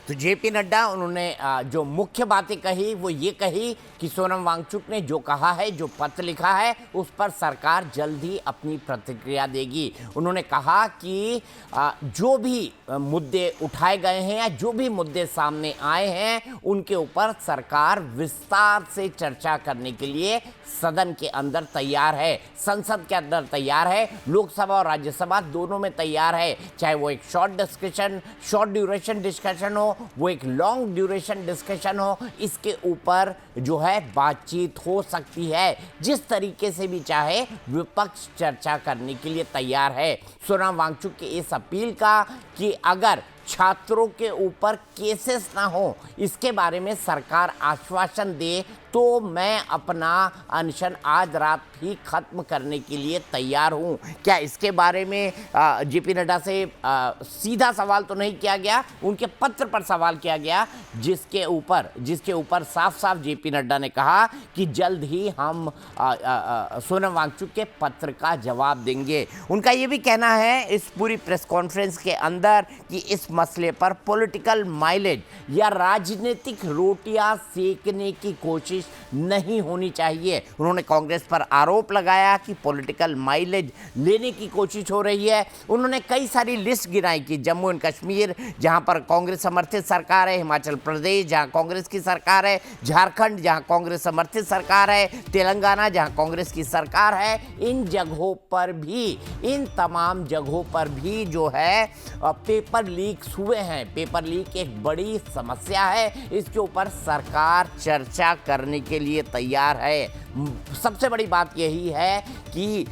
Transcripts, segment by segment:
तो जेपी नड्डा उन्होंने जो मुख्य बातें कही वो ये कही कि सोनम वांगचुक ने जो कहा है, जो पत्र लिखा है, उस पर सरकार जल्द ही अपनी प्रतिक्रिया देगी। उन्होंने कहा कि जो भी मुद्दे उठाए गए हैं या जो भी मुद्दे सामने आए हैं उनके ऊपर सरकार विस्तार से चर्चा करने के लिए सदन के अंदर तैयार है, संसद के अंदर तैयार है, लोकसभा और राज्यसभा दोनों में तैयार है। चाहे वो एक शॉर्ट ड्यूरेशन डिस्कशन हो, वो एक लॉन्ग ड्यूरेशन डिस्कशन हो, इसके ऊपर जो है बातचीत हो सकती है। जिस तरीके से भी चाहे विपक्ष चर्चा करने के लिए तैयार है। सोनम वांगचुक की इस अपील का कि अगर छात्रों के ऊपर केसेस ना हो, इसके बारे में सरकार आश्वासन दे तो मैं अपना अनशन आज रात ही खत्म करने के लिए तैयार हूं। क्या इसके बारे में जेपी नड्डा से सीधा सवाल तो नहीं किया गया, उनके पत्र पर सवाल किया गया, जिसके ऊपर साफ साफ जेपी नड्डा ने कहा कि जल्द ही हम सोनम वांगचुक के पत्र का जवाब देंगे। उनका ये भी कहना है इस पूरी प्रेस कॉन्फ्रेंस के अंदर कि इस मसले पर पॉलिटिकल माइलेज या राजनीतिक रोटियां सेकने की कोशिश नहीं होनी चाहिए। उन्होंने कांग्रेस पर आरोप लगाया कि पॉलिटिकल माइलेज लेने की कोशिश हो रही है। उन्होंने कई सारी लिस्ट गिनाई कि जम्मू एंड कश्मीर जहां पर कांग्रेस समर्थित सरकार है, हिमाचल प्रदेश जहां कांग्रेस की सरकार है, झारखंड जहां कांग्रेस समर्थित सरकार है, तेलंगाना जहां कांग्रेस की सरकार है, इन तमाम जगहों पर भी जो है पेपर लीक्स हुए हैं। पेपर लीक एक बड़ी समस्या है, इसके ऊपर सरकार चर्चा करने के लिए तैयार है। सबसे बड़ी बात यही है कि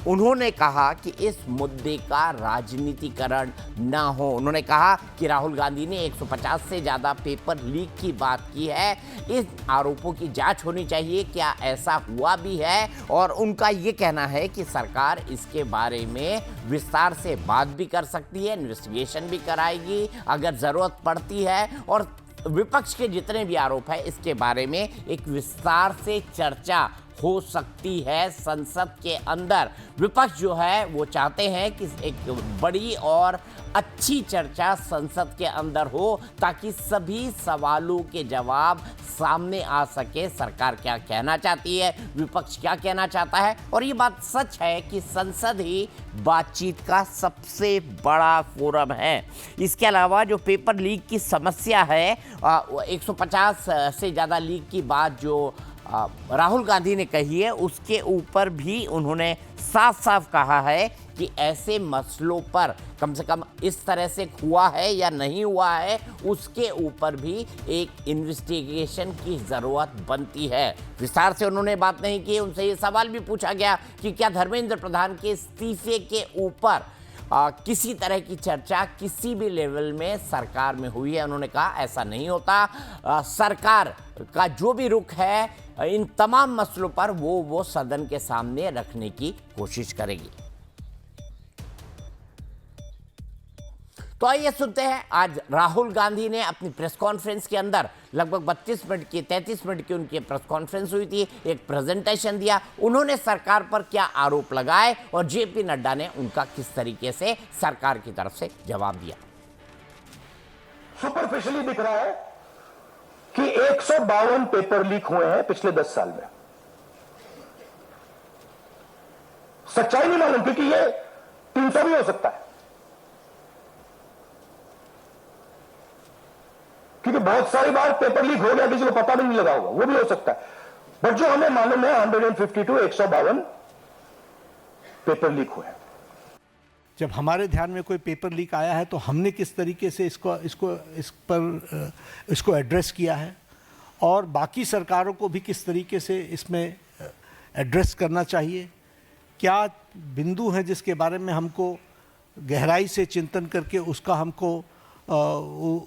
उन्होंने कहा कि इस मुद्दे का राजनीतिकरण ना हो। उन्होंने कहा कि राहुल गांधी ने 150 से ज़्यादा पेपर लीक की बात की है, इस आरोपों की जांच होनी चाहिए, क्या ऐसा हुआ भी है। और उनका ये कहना है कि सरकार इसके बारे में विस्तार से बात भी कर सकती है, इन्वेस्टिगेशन भी कराएगी अगर ज़रूरत पड़ती है। और विपक्ष के जितने भी आरोप हैं इसके बारे में एक विस्तार से चर्चा हो सकती है संसद के अंदर। विपक्ष जो है वो चाहते हैं कि एक बड़ी और अच्छी चर्चा संसद के अंदर हो ताकि सभी सवालों के जवाब सामने आ सके। सरकार क्या कहना चाहती है, विपक्ष क्या कहना चाहता है। और ये बात सच है कि संसद ही बातचीत का सबसे बड़ा फोरम है। इसके अलावा जो पेपर लीक की समस्या है, 150 से ज़्यादा लीक की बात जो राहुल गांधी ने कही है, उसके ऊपर भी उन्होंने साफ साफ कहा है कि ऐसे मसलों पर कम से कम इस तरह से हुआ है या नहीं हुआ है, उसके ऊपर भी एक इन्वेस्टिगेशन की ज़रूरत बनती है। विस्तार से उन्होंने बात नहीं की। उनसे ये सवाल भी पूछा गया कि क्या धर्मेंद्र प्रधान के इस्तीफे के ऊपर किसी तरह की चर्चा किसी भी लेवल में सरकार में हुई है। उन्होंने कहा ऐसा नहीं होता। सरकार का जो भी रुख है इन तमाम मसलों पर वो सदन के सामने रखने की कोशिश करेगी। तो आइए सुनते हैं आज राहुल गांधी ने अपनी प्रेस कॉन्फ्रेंस के अंदर लगभग 33 मिनट की उनकी प्रेस कॉन्फ्रेंस हुई थी, एक प्रेजेंटेशन दिया। उन्होंने सरकार पर क्या आरोप लगाए और जेपी नड्डा ने उनका किस तरीके से सरकार की तरफ से जवाब दिया। सुपरफिशियली दिख रहा है कि 152 पेपर लीक हुए हैं पिछले 10 साल में। सच्चाई नहीं मालूम, क्योंकि ये 300 भी हो सकता है, क्योंकि बहुत सारी बार पेपर लीक हो गया, किसी को पता भी नहीं लगा होगा, वो भी हो सकता है। बट जो हमें मालूम है 152 पेपर लीक हुए हैं। जब हमारे ध्यान में कोई पेपर लीक आया है तो हमने किस तरीके से इसको एड्रेस किया है और बाकी सरकारों को भी किस तरीके से इसमें एड्रेस करना चाहिए। क्या बिंदु हैं जिसके बारे में हमको गहराई से चिंतन करके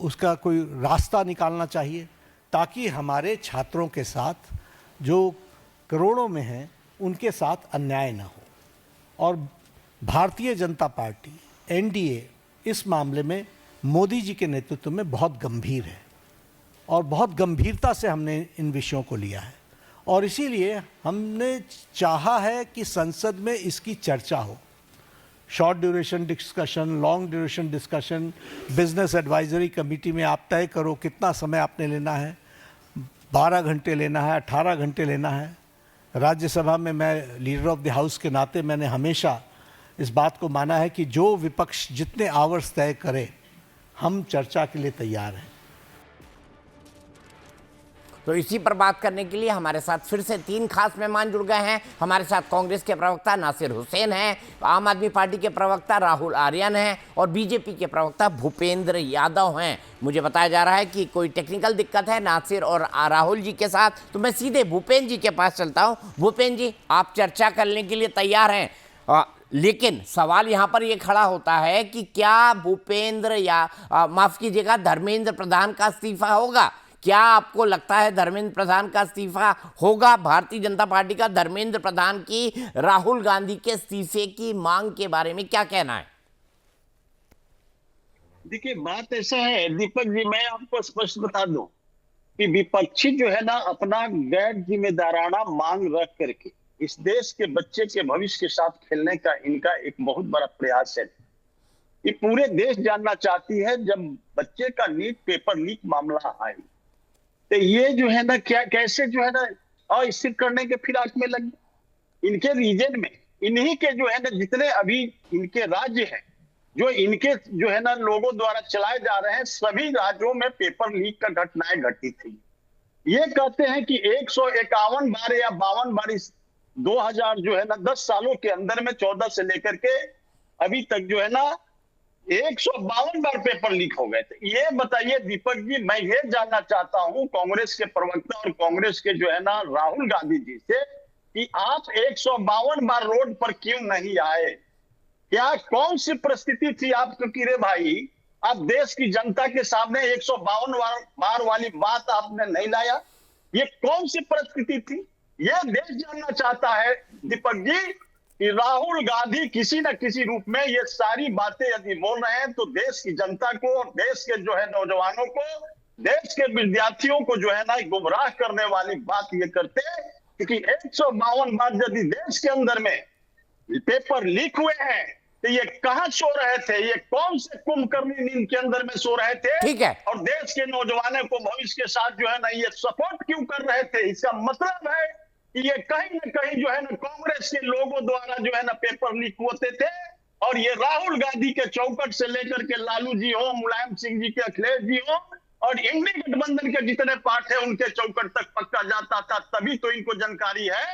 उसका कोई रास्ता निकालना चाहिए ताकि हमारे छात्रों के साथ जो करोड़ों में हैं उनके साथ अन्याय ना हो। और भारतीय जनता पार्टी एनडीए इस मामले में मोदी जी के नेतृत्व में बहुत गंभीर है और बहुत गंभीरता से हमने इन विषयों को लिया है और इसीलिए हमने चाहा है कि संसद में इसकी चर्चा हो। Short duration discussion, long duration discussion, business advisory committee में आप तय करो कितना समय आपने लेना है, 12 घंटे लेना है, 18 घंटे लेना है। राज्यसभा में मैं लीडर ऑफ द हाउस के नाते मैंने हमेशा इस बात को माना है कि जो विपक्ष जितने आवर्स तय करे हम चर्चा के लिए तैयार हैं। तो इसी पर बात करने के लिए हमारे साथ फिर से 3 खास मेहमान जुड़ गए हैं। हमारे साथ कांग्रेस के प्रवक्ता नासिर हुसैन हैं, आम आदमी पार्टी के प्रवक्ता राहुल आर्यन हैं और बीजेपी के प्रवक्ता भूपेंद्र यादव हैं। मुझे बताया जा रहा है कि कोई टेक्निकल दिक्कत है नासिर और राहुल जी के साथ, तो मैं सीधे भूपेंद्र जी के पास चलता हूँ। भूपेंद्र जी, आप चर्चा करने के लिए तैयार हैं, लेकिन सवाल यहाँ पर ये खड़ा होता है कि क्या भूपेंद्र या माफ कीजिएगा धर्मेंद्र प्रधान का इस्तीफा होगा? क्या आपको लगता है धर्मेंद्र प्रधान का इस्तीफा होगा? भारतीय जनता पार्टी का धर्मेंद्र प्रधान की राहुल गांधी के इस्तीफे की मांग के बारे में क्या कहना है? देखिए, बात ऐसा है दीपक जी, मैं आपको स्पष्ट बता दूं कि विपक्षी जो है ना अपना गैर जिम्मेदाराना मांग रख करके इस देश के बच्चे के भविष्य के साथ खेलने का इनका एक बहुत बड़ा प्रयास है। ये पूरे देश जानना चाहती है, जब बच्चे का नीट पेपर लीक मामला आए तो ये जो है ना क्या कैसे जो है ना अस्थिर करने के फिराक में लगे। इनके रीजन में इन्हीं के जो है ना जितने अभी इनके राज्य हैं, जो इनके जो है ना लोगों द्वारा चलाए जा रहे हैं, सभी राज्यों में पेपर लीक का घटनाएं घटी थी। ये कहते हैं कि 151 बार या 52 बार इस 2000 जो है ना 10 सालों के अंदर में 14 से लेकर के अभी तक जो है ना 152 बार पेपर लीक हो गए थे। ये बताइए दीपक जी, मैं ये जानना चाहता हूं कांग्रेस के प्रवक्ता और कांग्रेस के जो है ना राहुल गांधी जी से कि आप 152 बार रोड पर क्यों नहीं आए? क्या कौन सी परिस्थिति थी आपको कि रे भाई आप देश की जनता के सामने 152 बार वाली बात आपने नहीं लाया? ये कौन सी परिस्थिति थी? ये देश जानना चाहता है दीपक जी कि राहुल गांधी किसी न किसी रूप में ये सारी बातें यदि बोल रहे हैं तो देश की जनता को, देश के जो है नौजवानों को, देश के विद्यार्थियों को जो है ना गुमराह करने वाली बात ये करते हैं। क्योंकि 152 बार यदि देश के अंदर में पेपर लीक हुए हैं तो ये कहां सो रहे थे? ये कौन से कुंभकर्णी नींद के अंदर में सो रहे थे? ठीक है। और देश के नौजवानों को भविष्य के साथ जो है ना ये सपोर्ट क्यों कर रहे थे? इसका मतलब है ये कहीं ना कहीं जो है ना कांग्रेस के लोगों द्वारा जो है ना पेपर लीक होते थे और ये राहुल गांधी के चौकट से लेकर के लालू जी हो, मुलायम सिंह जी के, अखिलेश जी हो और इंडी गठबंधन के जितने पार्ट है उनके चौकट तक पक्का जाता था। तभी तो इनको जानकारी है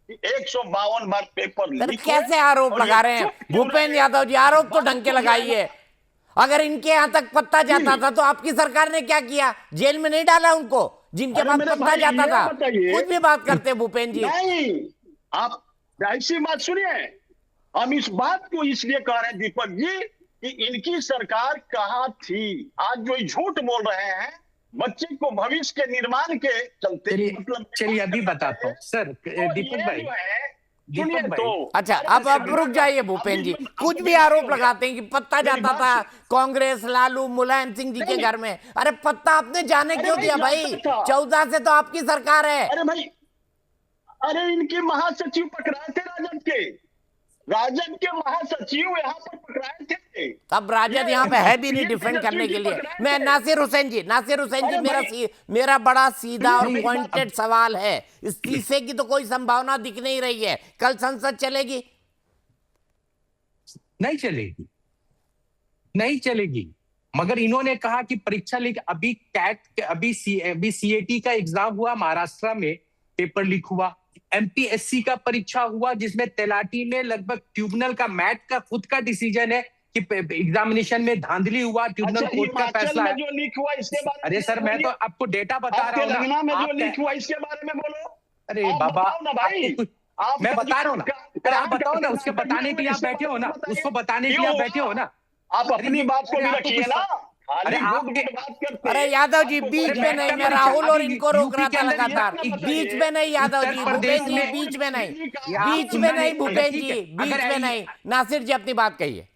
कि 152 बार पेपर लीक। कैसे आरोप लगा रहे हैं भूपेंद्र यादव जी? आरोप तो ढंग के लगाइए। अगर इनके यहां तक पत्ता जाता था तो आपकी सरकार ने क्या किया? जेल में नहीं डाला उनको जिनके पास पत्ता जाता था? कुछ भी बात करते भूपेंद्र जी। नहीं, आप ऐसी बात सुनिए, हम इस बात को इसलिए कह रहे हैं दीपक जी कि इनकी सरकार कहां थी। आज जो झूठ बोल रहे हैं बच्चे को भविष्य के निर्माण के चलते, मतलब चलिए अभी बताता हूँ सर दीपक भाई। सुनिए तो अच्छा, अब रुक जाइए भूपेंद्र जी। कुछ भी आरोप लगाते हैं कि पत्ता जाता था कांग्रेस, लालू, मुलायम सिंह जी के घर में। अरे पत्ता आपने जाने क्यों दिया भाई? 14 से तो आपकी सरकार है। अरे भाई, अरे इनके महासचिव पकड़ाए थे राजद के महासचिव यहाँ पर पकड़ाए थे। अब राजद यहाँ पे है भी नहीं डिफेंड करने के लिए। मैं नासिर हुसैन जी, मेरा बड़ा सीधा और पॉइंटेड सवाल है। इस्तीफे की तो कोई संभावना दिख नहीं रही है। कल संसद चलेगी? नहीं चलेगी, नहीं चलेगी। मगर इन्होंने कहा कि परीक्षा लीक, अभी कैट, अभी सीएटी का एग्जाम हुआ महाराष्ट्र में, पेपर लीक हुआ। एमपीएससी का परीक्षा हुआ जिसमें तलाटी में लगभग ट्रिब्यूनल का मैट का खुद का डिसीजन है कि एग्जामिनेशन में धांधली हुआ। ट्रिब्यूनल कोर्ट का फैसला है। जो लीक हुआ इसके बारे में, अरे सर मैं तो आपको डेटा बता रहा हूँ तेलंगाना में जो लीक हुआ इसके बारे में बोलो। अरे बाबा भाई, मैं बता रहा हूँ ना। अरे आप बताओ ना, उसके बताने के लिए आप बैठे हो ना, उसको बताने के लिए आप बैठे हो ना। आप अपनी बात को भी रखिए ना। अरे अरे यादव जी बीच में नहीं, मैं राहुल और इनको रोक रहा था लगातार। बीच में नहीं यादव जी, भूपेंद्र जी बीच में नहीं, बीच में नहीं भूपेंद्र जी, बीच में नहीं। नासिर जी अपनी बात कहिए।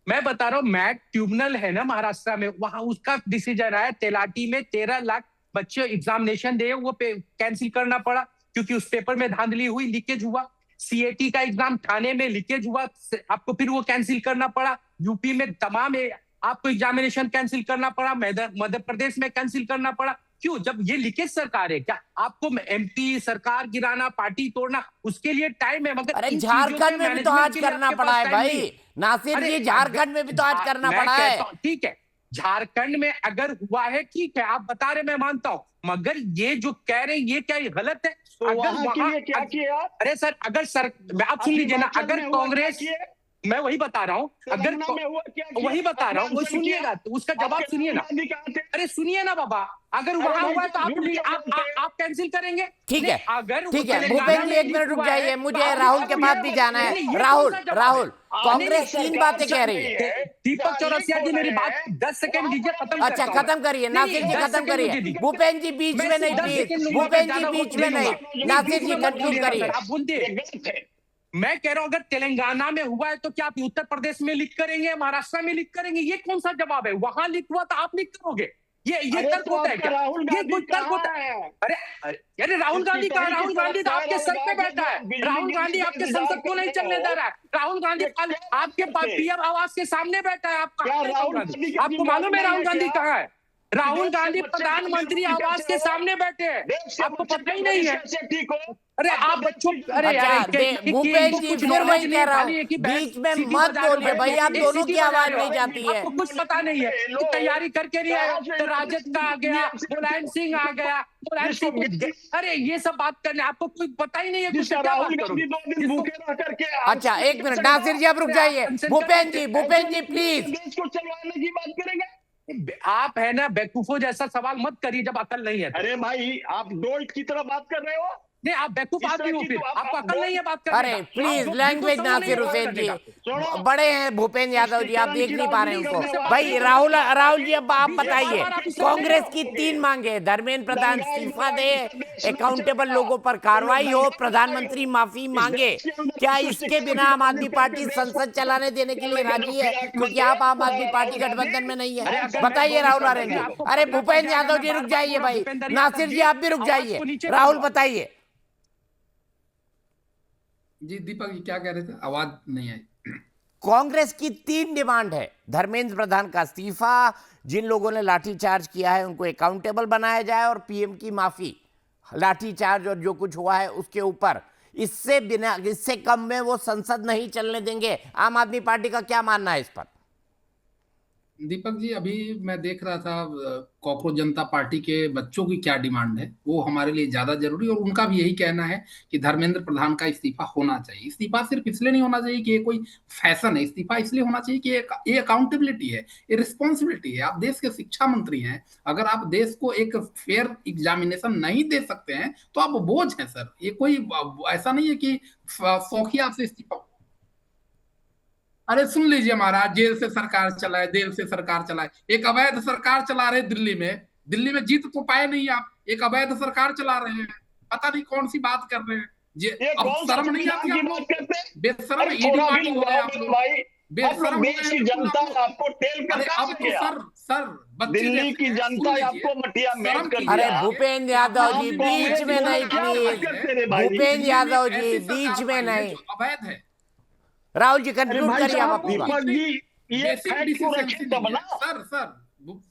मैं बता रहा हूँ, मैट ट्रिब्यूनल है ना महाराष्ट्र में, वहां उसका डिसीजन आया। तलाटी में 13 लाख बच्चे एग्जामिनेशन दे, वो कैंसिल करना पड़ा क्योंकि उस पेपर में धांधली हुई, लीकेज हुआ। सीएटी का एग्जाम ठाणे में लीकेज हुआ, आपको फिर वो कैंसिल करना पड़ा। यूपी में तमाम आपको एग्जामिनेशन कैंसिल करना पड़ा, मध्य प्रदेश में कैंसिल करना पड़ा। क्यों? जब ये लीकेज सरकार है, क्या आपको एमपी सरकार गिराना, पार्टी तोड़ना, उसके लिए टाइम है? मगर अरे झारखंड में भी तो आज करना पड़ा है भाई नासिर जी, झारखंड में भी तो आज करना पड़ा है। ठीक है, झारखंड में अगर हुआ है ठीक है, आप बता रहे, मैं मानता हूं, मगर ये जो कह रहे हैं ये क्या ये गलत है? तो अगर वहां के लिए क्या किया? अरे सर, अगर सर आप सुन लीजिए ना, अगर कांग्रेस, मैं वही बता रहा हूं, अगर वही बता रहा हूं, वो सुनिएगा तो उसका जवाब सुनिए ना। अरे सुनिए ना बाबा, अगर वहां हुआ तो आप कैंसिल करेंगे? ठीक है, अगर ठीक है भूपेंद्र जी, 1 मिनट रुक जाइए, मुझे राहुल के पास भी जाना है। राहुल कांग्रेस 3 बातें कह रही है। दीपक चौरसिया जी, मेरी बात 10 सेकंड दीजिए, खत्म। अच्छा खत्म करिए नासिर जी, खत्म करिए। भूपेंद्र जी बीच में नहीं प्लीज, भूपेंद्र जी बीच में नहीं, नासिर जी कंक्लूड करिए। आप बोलिए। मैं कह रहा हूं, अगर तेलंगाना में हुआ है तो क्या आप उत्तर प्रदेश में लीक करेंगे, महाराष्ट्र में लीक करेंगे? ये कौन सा जवाब है? वहां लीक हुआ तो आप लीक करोगे? ये तर्क होता है क्या? ये कोई तर्क होता है? अरे राहुल गांधी कहा? राहुल गांधी तो आपके सर पे बैठा है। राहुल गांधी आपके संसद को नहीं चलने दे रहा है। राहुल गांधी आपके पीएम आवास के सामने बैठा है। आपको मालूम है राहुल गांधी कहाँ है? राहुल गांधी प्रधानमंत्री आवास के सामने बैठे हैं, आपको पता ही नहीं है? अरे आप बच्चों, अरे भूपेश जी फिर वही कह रहा हूँ, बीच में मत बोलिए भाई, आप दोनों की आवाज नहीं जाती है। आपको कुछ पता नहीं है कि तैयारी करके नहीं आए तो राजद का आ गया, मुलायम सिंह आ गया, मुलायम सिंह, अरे ये सब बात करने आपको कोई पता ही नहीं है कुछ, क्या बात करोगे? अच्छा 1 मिनट नासिर जी, आप रुक जाइए। भूपेंद्र जी प्लीज। देश को चलवाने की बात करेंगे? आप है ना बेवकूफों जैसा सवाल मत करिए जब अकल नहीं है। अरे भाई, आप डोल्ट की तरह बात कर रहे हो। नहीं, आप बेवकूफ आदमी हो, फिर आपको अकल नहीं है बात करने अरे का। प्लीज लैंग्वेज नासिर हुसैन जी, बड़े हैं भूपेंद्र यादव जी, आप देख नहीं पा रहे हैं उनको। भाई राहुल जी, अब आप बताइए, कांग्रेस की 3 मांगे, धर्मेंद्र प्रधान इस्तीफा दे, अकाउंटेबल लोगों पर कार्रवाई हो, प्रधानमंत्री माफी मांगे। क्या इसके बिना आम आदमी पार्टी संसद चलाने देने के लिए राजी है? क्योंकि आप आम आदमी पार्टी गठबंधन में नहीं है। बताइए राहुल आर्यन जी। अरे भूपेंद्र यादव जी रुक जाइए भाई, नासिर जी आप भी रुक जाइए, राहुल बताइए। जी दीपक जी क्या कह रहे थे, आवाज नहीं आई। कांग्रेस की 3 डिमांड है, धर्मेंद्र प्रधान का इस्तीफा, जिन लोगों ने लाठीचार्ज किया है उनको अकाउंटेबल बनाया जाए, और पीएम की माफी। लाठीचार्ज और जो कुछ हुआ है उसके ऊपर, इससे कम में वो संसद नहीं चलने देंगे। आम आदमी पार्टी का क्या मानना है इस पर? दीपक जी अभी मैं देख रहा था कॉकरोच जनता पार्टी के बच्चों की क्या डिमांड है, वो हमारे लिए ज्यादा जरूरी, और उनका भी यही कहना है कि धर्मेंद्र प्रधान का इस्तीफा होना चाहिए। इस्तीफा सिर्फ इसलिए नहीं होना चाहिए कि ये कोई फैशन है, इस्तीफा इसलिए होना चाहिए कि ये अकाउंटेबिलिटी है, ये रिस्पॉन्सिबिलिटी है। आप देश के शिक्षा मंत्री हैं, अगर आप देश को एक फेयर एग्जामिनेशन नहीं दे सकते हैं तो आप बोझ हैं सर। ये कोई ऐसा नहीं है कि शौकिया से इस्तीफा। अरे सुन लीजिए महाराज, जेल से सरकार चलाए, जेल से सरकार चलाए, एक अवैध सरकार चला रहे दिल्ली में जीत तो पाए नहीं आप, एक अवैध सरकार चला रहे हैं, पता नहीं कौन सी बात कर रहे हैं। अब शर्म नहीं आती आपको? बेशर्म ईडी पार्टी हो गए आप लोग, बेशर्म जनता आपको टेल कर अब तो सर दिल्ली की जनता आपको मटिया मेट कर दिया। अरे भूपेंद्र यादव जी बीच में नहीं प्लीज, भूपेंद्र यादव जी बीच में नहीं। अवैध है। राहुल जी कंक्लूड करिए आप अपनी बात। ये फैक्ट को रखे तब ना। सर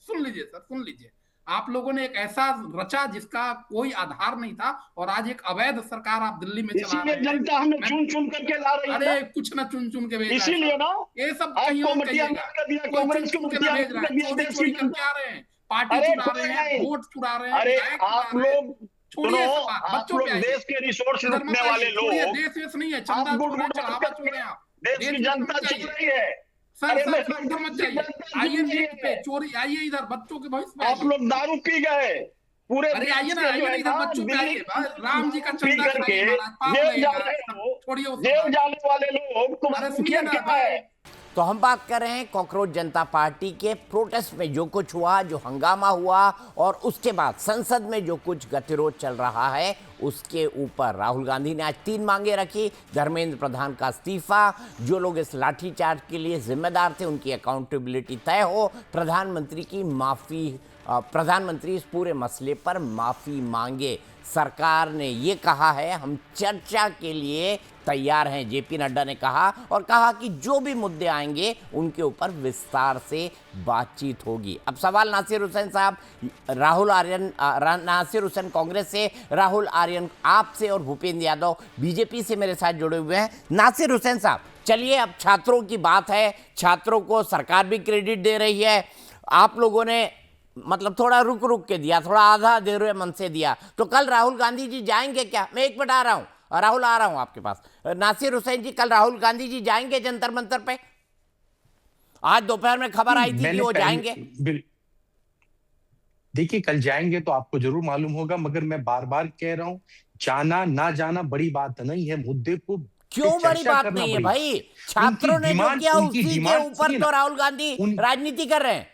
सुन लीजिए, आप लोगों ने एक ऐसा रचा जिसका कोई आधार नहीं था, और आज एक अवैध सरकार आप दिल्ली में चला रहे हैं। जनता हमें चुन कर के ला रही है। अरे कुछ ना चुन के भेज, इसीलिए ना ये सब कहीं और कहिएगा, कांग्रेस को चुन के भेज रहा है, चोरी करके आ रहे हैं, पार्टी चुरा रहे हैं, वोट चुरा रहे हैं। अरे आप लोग छोड़िए, आप लोग देश के रिसोर्स लूटने वाले लोग, देश नहीं है, चंदा चोर है, चढ़ावा चोर है आप, देश की जनता चल रही है। सर इधर मत जाइए, आइए नेट पे चोरी, आइए इधर बच्चों के भविष्य में। आप लोग दारू पी गए पूरे। अरे आइए ना इधर बच्चों पे आइए, राम जी का चंदा करके जेल जाने वाले लोग तुम्हारे सुनिए ना है। तो हम बात कर रहे हैं कांग्रेस जनता पार्टी के प्रोटेस्ट में जो कुछ हुआ, जो हंगामा हुआ, और उसके बाद संसद में जो कुछ गतिरोध चल रहा है उसके ऊपर। राहुल गांधी ने आज 3 मांगे रखी, धर्मेंद्र प्रधान का इस्तीफा, जो लोग इस लाठीचार्ज के लिए जिम्मेदार थे उनकी अकाउंटेबिलिटी तय हो, प्रधानमंत्री की माफी, प्रधानमंत्री इस पूरे मसले पर माफी मांगे। सरकार ने ये कहा है हम चर्चा के लिए तैयार हैं, जेपी नड्डा ने कहा, और कहा कि जो भी मुद्दे आएंगे उनके ऊपर विस्तार से बातचीत होगी। अब सवाल नासिर हुसैन साहब, नासिर हुसैन कांग्रेस से, राहुल आर्यन आपसे और भूपेंद्र यादव बीजेपी से मेरे साथ जुड़े हुए हैं। नासिर हुसैन साहब, चलिए अब छात्रों की बात है, छात्रों को सरकार भी क्रेडिट दे रही है, आप लोगों ने मतलब थोड़ा रुक रुक के दिया, थोड़ा आधा देर हुए मन से दिया, तो कल राहुल गांधी जी जाएंगे क्या? मैं एक मिनट आ रहा हूं, राहुल आ रहा हूं आपके पास। नासिर हुसैन जी, कल राहुल गांधी जी जाएंगे जंतर मंतर पे? आज दोपहर में खबर आई थी कि वो जाएंगे। देखिए, कल जाएंगे तो आपको जरूर मालूम होगा, मगर मैं बार बार कह रहा हूं, जाना ना जाना बड़ी बात नहीं है, मुद्दे को क्यों बड़ी बात नहीं है भाई? छात्रों ने जो किया उसी के ऊपर तो राहुल गांधी राजनीति कर रहे हैं।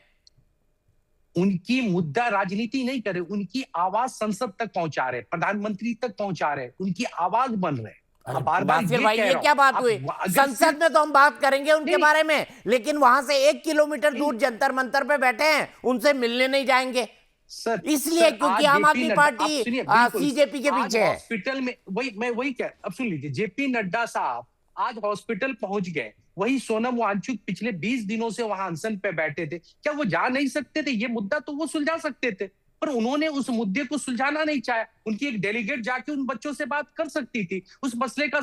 उनकी मुद्दा राजनीति नहीं कर रहे, उनकी आवाज संसद तक पहुंचा रहे, प्रधानमंत्री तक पहुंचा रहे, उनकी आवाज बन रहे। बार भाई ये क्या बात हुई? संसद में तो हम बात करेंगे उनके बारे में, लेकिन वहां से 1 किलोमीटर दूर जंतर मंतर पे बैठे हैं, उनसे मिलने नहीं जाएंगे सर, इसलिए क्योंकि आम आदमी पार्टी सीजेपी के पीछे है। हॉस्पिटल में मैं वही कह, अब सुन लीजिए, जेपी नड्डा साहब आज हॉस्पिटल पहुंच गए, वही सोनम वांगचुक पिछले 20 दिनों से वहां अनशन पे बैठे थे, क्या वो जा नहीं सकते थे? ये मुद्दा तो वो सुलझा सकते थे, पर उन्होंने उस मुद्दे को सुलझाना नहीं चाहा। उनकी एक डेलीगेट जाके उन बच्चों से बात कर सकती थी, उस मसले का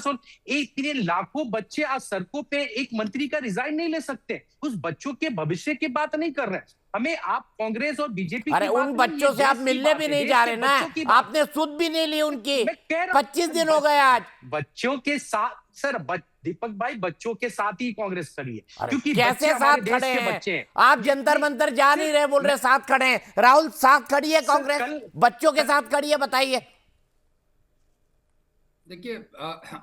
इतने लाखों बच्चे आज सड़कों पे एक मंत्री का रिजाइन नहीं ले सकते, उस बच्चों के भविष्य की बात नहीं कर रहे। हमें आप कांग्रेस और बीजेपी, अरे उन बच्चों से आप मिलने भी नहीं जा रहे ना, आपने सुध भी नहीं ली उनकी। 25 दिन हो गए आज। बच्चों के साथ सर, दीपक भाई, बच्चों के साथ ही कांग्रेस खड़ी है, क्योंकि कैसे साथ खड़े हैं? आप जंतर मंतर जा नहीं रहे, बोल रहे साथ खड़े हैं। राहुल, साथ खड़ी है कांग्रेस, बच्चों के साथ खड़ी है, बताइए। देखिए,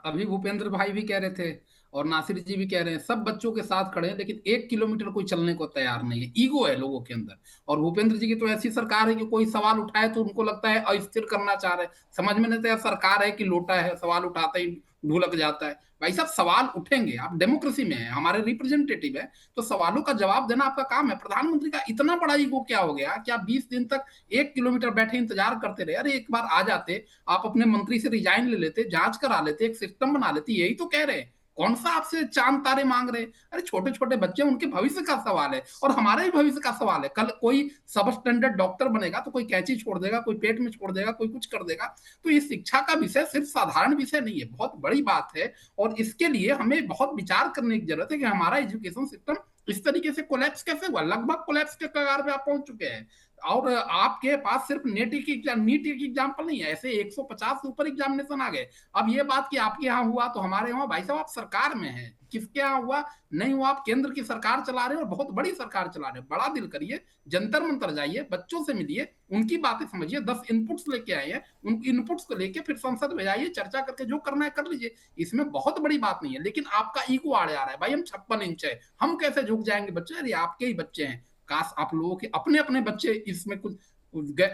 अभी भूपेंद्र भाई भी कह रहे थे और नासिर जी भी कह रहे हैं, सब बच्चों के साथ खड़े हैं, लेकिन 1 किलोमीटर कोई चलने को तैयार नहीं है। ईगो है लोगों के अंदर। और भूपेंद्र जी की तो ऐसी सरकार है कि कोई सवाल उठाए तो उनको लगता है अस्थिर करना चाह रहे हैं। समझ में नहीं आता सरकार है कि लोटा है, सवाल उठाते ही ढुलक जाता है। भाई साहब, सवाल उठेंगे, आप डेमोक्रेसी में है, हमारे रिप्रेजेंटेटिव है, तो सवालों का जवाब देना आपका काम है। प्रधानमंत्री का इतना बड़ा ईगो क्या हो गया कि आप 20 दिन तक 1 किलोमीटर बैठे इंतजार करते रहे? अरे एक बार आ जाते, आप अपने मंत्री से रिजाइन ले लेते, जांच करा लेते, एक सिस्टम बना लेते। यही तो कह रहे हैं, कौन सा आपसे चांद तारे मांग रहे हैं? अरे छोटे छोटे बच्चे, उनके भविष्य का सवाल है और हमारे भी भविष्य का सवाल है। कल कोई सब स्टैंडर्ड डॉक्टर बनेगा तो कोई कैंची छोड़ देगा, कोई पेट में छोड़ देगा, कोई कुछ कर देगा। तो ये शिक्षा का विषय सिर्फ साधारण विषय नहीं है, बहुत बड़ी बात है। और इसके लिए हमें बहुत विचार करने की जरूरत है कि हमारा एजुकेशन सिस्टम इस तरीके से कोलैप्स कैसे हुआ। लगभग कोलैप्स के कगार पे आप पहुंच चुके हैं। और आपके पास सिर्फ नीट एक एग्जाम्पल नहीं है, ऐसे 150 से ऊपर एग्जामिनेशन आ गए। अब ये बात कि आपके यहाँ हुआ तो हमारे यहाँ, भाई साहब आप सरकार में हैं, किसके यहाँ हुआ नहीं हुआ, आप केंद्र की सरकार चला रहे हैं और बहुत बड़ी सरकार चला रहे हैं। बड़ा दिल करिए, जंतर मंतर जाइए, बच्चों से मिलिए, उनकी बातें समझिए। 10 इनपुट्स लेके आए हैं, उन इनपुट्स को लेके फिर संसद में जाइए, चर्चा करके जो करना है कर लीजिए। इसमें बहुत बड़ी बात नहीं है, लेकिन आपका ईगो आड़े आ रहा है। भाई हम 56 इंच है, हम कैसे झुक जाएंगे बच्चे? अरे आपके ही बच्चे हैं, काश आप लोगों के अपने अपने बच्चे इसमें कुछ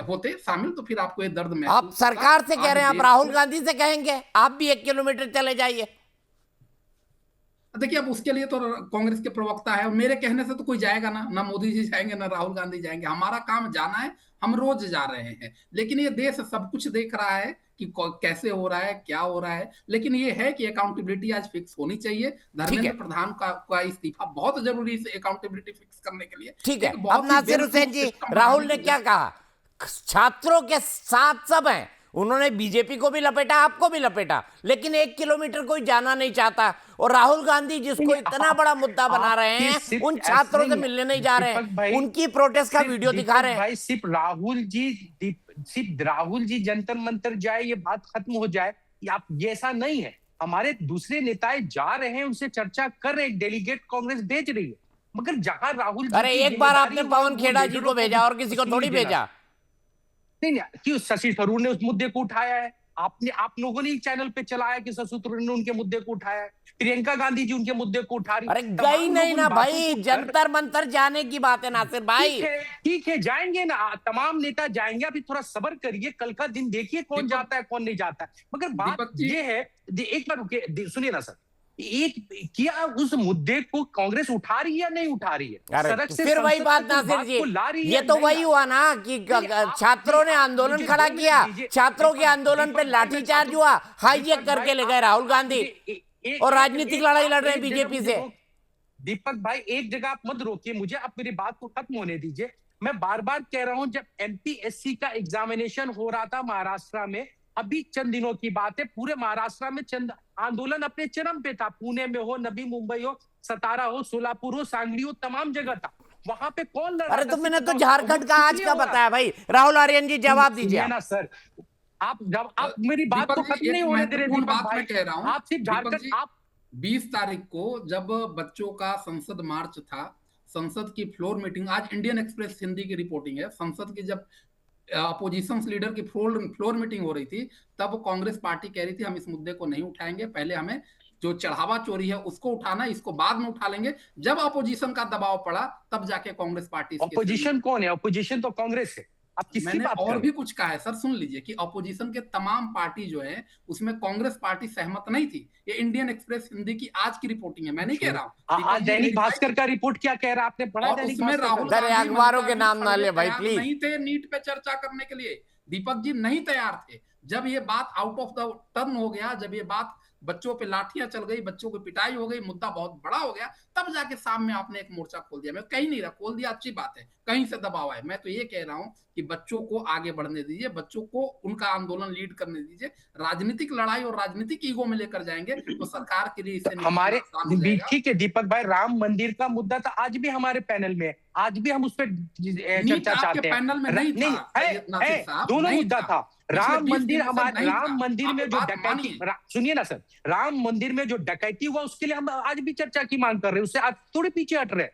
होते शामिल, तो फिर आपको ये दर्द में। आप सरकार से कह रहे हैं, आप राहुल गांधी से कहेंगे आप भी 1 किलोमीटर चले जाइए। देखिए, अब उसके लिए तो कांग्रेस के प्रवक्ता है, मेरे कहने से तो कोई जाएगा ना मोदी जी जाएंगे ना राहुल गांधी जाएंगे। हमारा काम जाना है, हम रोज जा रहे हैं। लेकिन ये देश सब कुछ देख रहा है कि कैसे हो रहा है, क्या हो रहा है। लेकिन ये है कि अकाउंटेबिलिटी आज फिक्स होनी चाहिए। धर्मेंद्र प्रधान का इस्तीफा बहुत जरूरी है अकाउंटेबिलिटी फिक्स करने के लिए। ठीक है, अब नासिर हुसैन जी, राहुल ने क्या कहा? छात्रों के साथ सब हैं, उन्होंने बीजेपी को भी लपेटा, आपको भी लपेटा, लेकिन 1 किलोमीटर कोई जाना नहीं चाहता। और राहुल गांधी जिसको इतना बड़ा मुद्दा बना रहे हैं, उन छात्रों से मिलने नहीं जा रहे हैं, उनकी प्रोटेस्ट का वीडियो दिखा रहे हैं। भाई सिर्फ राहुल जी जंतर मंतर जाए, ये बात खत्म हो जाए, आप ये ऐसा नहीं है। हमारे दूसरे नेताएं जा रहे हैं, उनसे चर्चा कर रहे हैं, डेलीगेट कांग्रेस भेज रही है, मगर जहां राहुल, अरे एक बार आपने पवन खेड़ा जी को भेजा और किसी को थोड़ी भेजा। नहीं, क्यों शशि थरूर ने उस मुद्दे को उठाया है, आप लोगों ने चैनल पे चलाया कि शशि थरूर ने उनके मुद्दे को उठाया है, प्रियंका गांधी जी उनके मुद्दे को उठा रही। अरे गई नहीं ना भाई, जंतर मंतर जाने की बात है नासिर भाई। ठीक है, जाएंगे ना, तमाम नेता जाएंगे, अभी थोड़ा सब्र करिए, कल का दिन देखिए कौन जाता है कौन नहीं जाता है। मगर बात ये है, एक बार रुकिए, सुनिए ना सर, क्या उस मुद्दे को कांग्रेस उठा रही है या नहीं उठा रही है? सड़क से फिर वही बात नासिर जी, ये तो वही हुआ ना कि छात्रों ने आंदोलन खड़ा किया, छात्रों के आंदोलन पे लाठीचार्ज हुआ, हाईजैक करके ले गए राहुल गांधी। और राजनीतिक लड़ाई लड़ रहे हैं बीजेपी से। दीपक भाई एक जगह आप मत रोकिए मुझे, आप मेरी बात को खत्म होने दीजिए। मैं बार बार कह रहा हूं, जब एमपीएससी का एग्जामिनेशन हो रहा था महाराष्ट्र में, अभी चंद दिनों की बात है, पूरे महाराष्ट्र में चंद आंदोलन अपने चरम पे था। पुणे में हो, नवी मुंबई हो, सतारा हो, सोलापुर हो, सांगली हो, तमाम जगह था। वहां पे कौन लड़ रहा अरे था? तो मैंने तो झारखंड का आज का बताया भाई। राहुल आर्यन जी जवाब दीजिए ना सर, आप जब आप मेरी बात को खत्म नहीं होने दे रहे दीपक दीपक बात भाई, मैं कह रहा हूं, आप सिर्फ झारखंड, आप 20 तारीख को जब बच्चों का संसद मार्च था, संसद की फ्लोर मीटिंग, आज इंडियन एक्सप्रेस हिंदी की रिपोर्टिंग है, संसद की जब अपोजिशन लीडर की फ्लोर मीटिंग हो रही थी, तब कांग्रेस पार्टी कह रही थी हम इस मुद्दे को नहीं उठाएंगे, पहले हमें जो चढ़ावा चोरी है उसको उठाना, इसको बाद में उठा लेंगे। जब अपोजिशन का दबाव पड़ा तब जाके कांग्रेस पार्टी, अपोजिशन कौन है? अपोजिशन तो कांग्रेस है। आप किसकी मैंने बात और भी कुछ कहा है सर, सुन लीजिए कि अपोजिशन के तमाम पार्टी जो है उसमें कांग्रेस पार्टी सहमत नहीं थी। ये इंडियन एक्सप्रेस हिंदी की आज की रिपोर्टिंग है, मैं नहीं कह रहा हूँ। आज दैनिक भास्कर का रिपोर्ट क्या कह रहा है? आपने पढ़ा दैनिक उसमें भास्कर? राहुल अरे गांधी अखबारों के मल्लिकार्जुन नाम ना ले भाई, खड़गे प्लीज। नहीं थे नीट पे चर्चा करने के लिए, दीपक जी नहीं तैयार थे। जब ये बात आउट ऑफ द टर्न हो गया, जब ये बात बच्चों पे लाठियां चल गई, बच्चों की पिटाई हो गई, मुद्दा बहुत बड़ा हो गया, तब जाके सामने आपने एक मोर्चा खोल दिया। मैं कहीं नहीं रहा, खोल दिया अच्छी बात है, कहीं से दबाव है। मैं तो ये कह रहा हूं कि बच्चों को आगे बढ़ने दीजिए, बच्चों को उनका आंदोलन लीड करने दीजिए। राजनीतिक लड़ाई और राजनीतिक ईगो में लेकर जाएंगे तो सरकार के लिए इससे हमारे आसान हो जाएगा। ठीक है दीपक भाई, राम मंदिर का मुद्दा था, आज भी हमारे पैनल में है, आज भी हम उस पर चर्चा चाहते हैं। पैनल में नहीं था, दोनों मुद्दा था। राम मंदिर, हमारे नहीं राम था। मंदिर में आप जो बात डकैती, मानिए। सुनिए ना सर, राम मंदिर में जो डकैती हुआ उसके लिए हम आज भी चर्चा की मांग कर रहे हैं, उससे आज थोड़े पीछे हट रहे हैं।